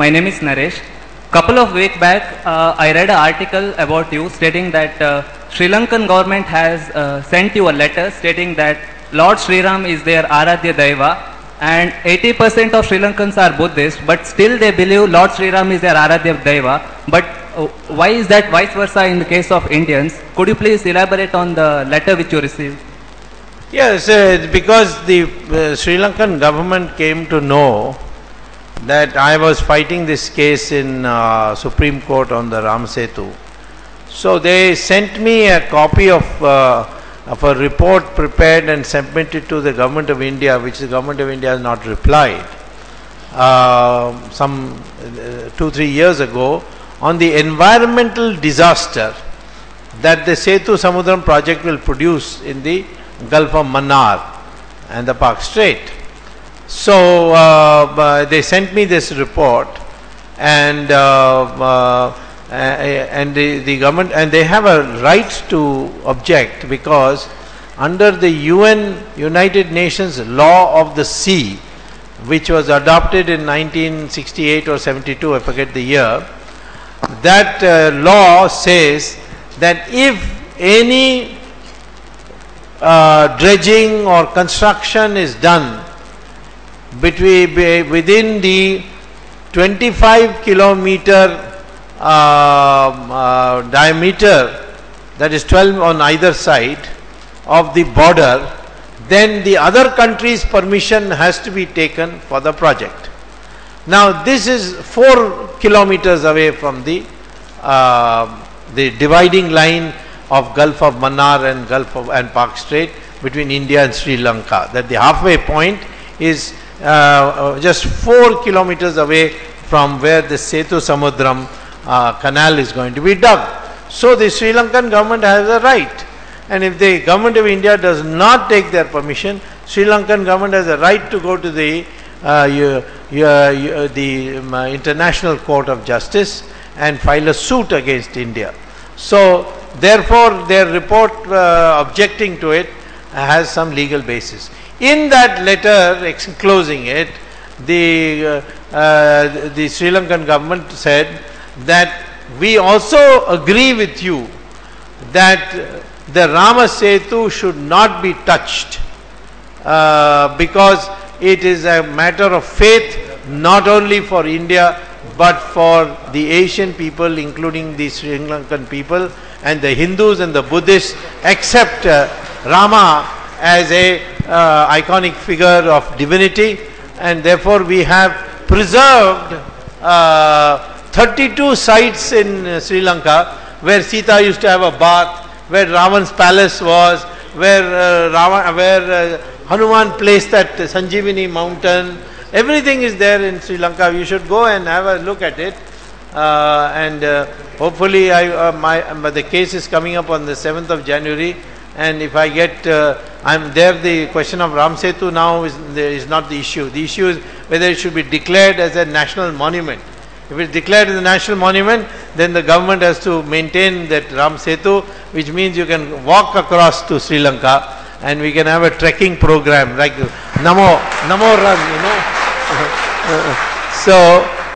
My name is Naresh. Couple of weeks back, I read an article about you stating that Sri Lankan government has sent you a letter stating that Lord Sri Ram is their Aradhya Daiva, and 80% of Sri Lankans are Buddhist, but still they believe Lord Sri Ram is their Aradhya Daiva. But why is that vice versa in the case of Indians? Could you please elaborate on the letter which you received? Yes, it's because the Sri Lankan government came to know that I was fighting this case in Supreme Court on the Ram Setu. So they sent me a copy of a report prepared and submitted to the Government of India, which the Government of India has not replied, some 2-3 years ago, on the environmental disaster that the Setu Samudram project will produce in the Gulf of Mannar and the Park Strait. So they sent me this report, and the government, and they have a right to object, because under the United Nations Law of the Sea, which was adopted in 1968 or 72, I forget the year, that law says that if any dredging or construction is done within the 25 kilometer diameter, that is 12 on either side of the border, then the other country's permission has to be taken for the project. Now this is 4 kilometers away from the dividing line of Gulf of Mannar and and Park Strait between India and Sri Lanka, that the halfway point is just 4 kilometers away from where the Setu Samudram canal is going to be dug. So the Sri Lankan government has a right, and if the Government of India does not take their permission, Sri Lankan government has a right to go to the International Court of Justice and file a suit against India. So therefore their report objecting to it has some legal basis. In that letter enclosing it, the Sri Lankan government said that we also agree with you that the Rama Setu should not be touched because it is a matter of faith, not only for India but for the Asian people, including the Sri Lankan people, and the Hindus and the Buddhists accept Rama as a iconic figure of divinity, and therefore we have preserved 32 sites in Sri Lanka where Sita used to have a bath, where Ravan's palace was, where Hanuman placed that Sanjeevani mountain. Everything is there in Sri Lanka. You should go and have a look at it. Hopefully the case is coming up on the 7th of January, and if I get I'm there, the question of Ram Setu now is not the issue. The issue is whether it should be declared as a national monument. If it is declared as a national monument, then the government has to maintain that Ram Setu, which means you can walk across to Sri Lanka, and we can have a trekking program like Namo Run, you know. So